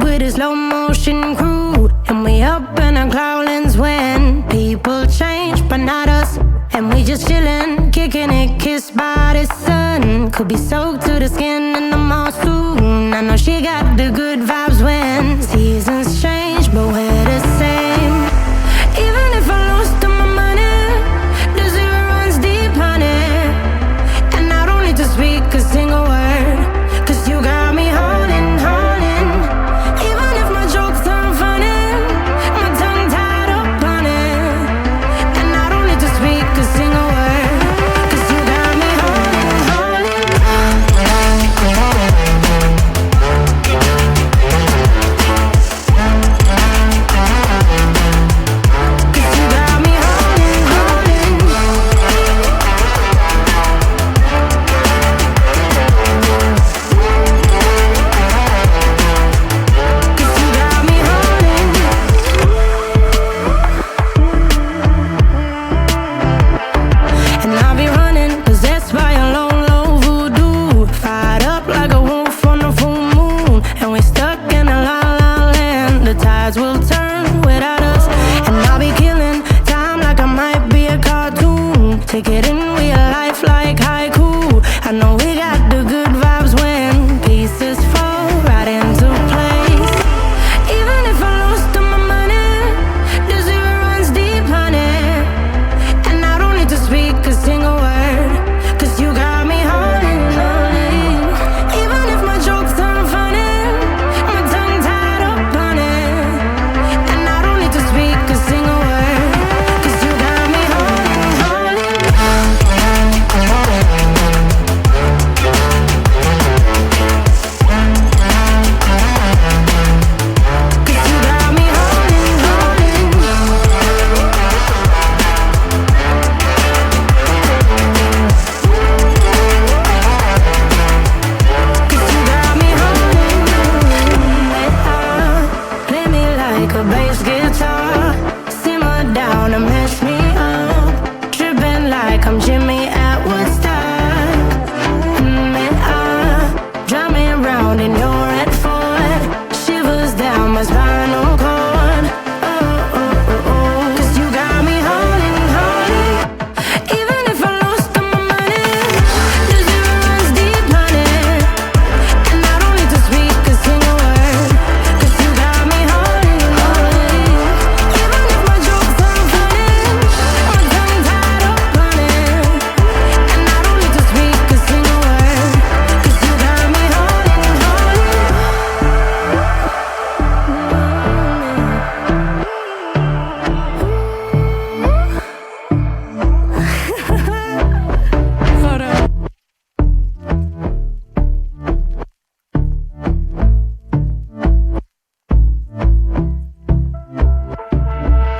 with a slow motion crew, and we up in our growlings when people change, but not us. And we just chillin', kicking it, kissed by the sun. Could be soaked to the skin in the mall soon. I know she got the good vibes when seasons change, but we're the same. Even if I lost all my money, the zero runs deep, honey. And I don't need to speak a single word, 'cause you got me holding, holding. Even if my jokes aren't funny, my tongue tied up on it. And I don't need to speak a single word, 'cause you got me holding, holding. 'Cause you got me holding, holding. 'Cause you got me holding. And I'll be running, possessed by a low, low voodoo. Fired up like a wolf on a full moon. And we're stuck in a la la land. The tides will turn without us. And I'll be killing time like I might be a cartoon. Take it in real life like haiku. I know we got the good vibes when pieces fall right into place. Even if I lost all my money, the zero runs deep, honey. And I don't need to speak a single word, 'cause you got me holding, holding. Even if my jokes aren't funny, my tongue tied up on it. And I don't need to speak a single word, 'cause you got me holding, holding. 'Cause you got me holding, holding. 'Cause you got me holding. Play me like a bass guitar, simmer down and mess me up. Tripping like I'm Jimmy at Woodstock. Drive me around in your red Ford, shivers down my spinal cord. Oh, oh, oh, oh. 'Cause you got me holding, holding. Even if I lost all my money, the zero runs deep, honey. And I don't need to speak a single word, 'cause you got me holding, holding. Even if my jokes aren't funny, my tongue tied up on it. And I don't need to speak a single word, 'cause you got me holding, holding. Hold up.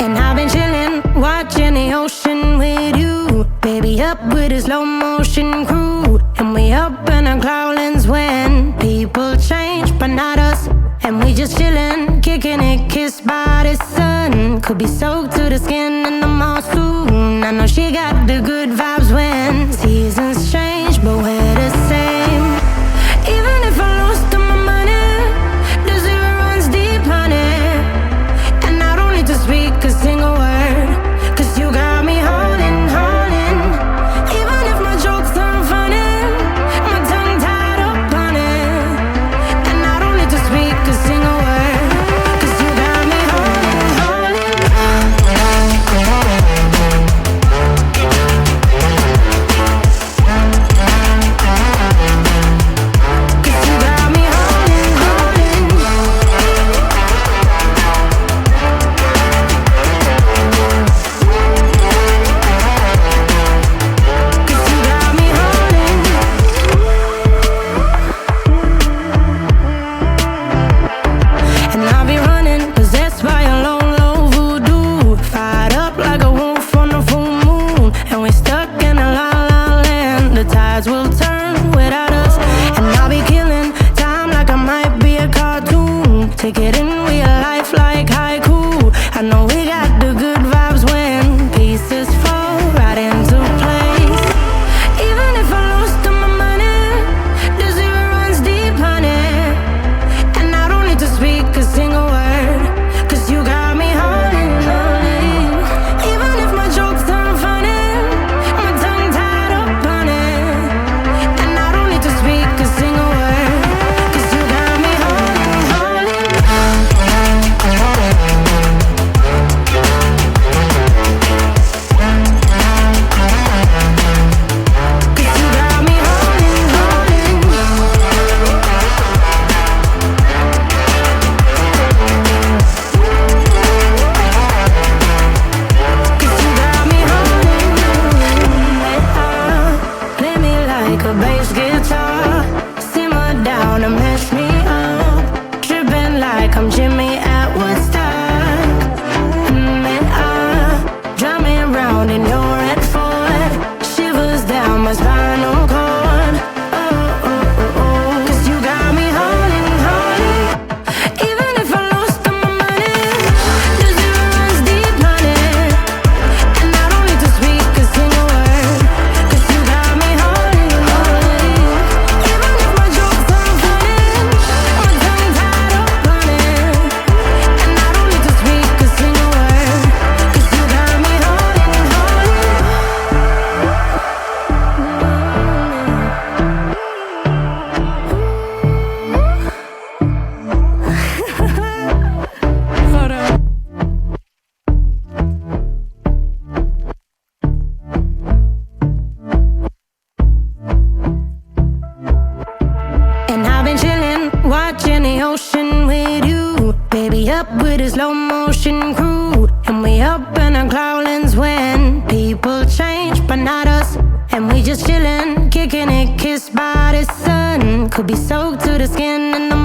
And I've been chillin', watching the ocean with you. Baby, up with a slow motion crew. And we up in our growlings when people change, but not us. And we just chillin', kicking it, kissed by the sun. Could be soaked to the skin in the mall soon. I know she got the good vibes when seasons change, but we're the same. Even if I lost all my money, the zero runs deep, honey. And I don't need to speak a single word, 'cause you got me holding, holding. Even if my jokes aren't funny, my tongue tied up on it. And I don't need to speak a single word, 'cause you got me holding, holding. 'Cause up with a slow motion crew, and we up in our growlings when people change, but not us. And we just chillin', kicking it, kissed by the sun. Could be soaked to the skin in the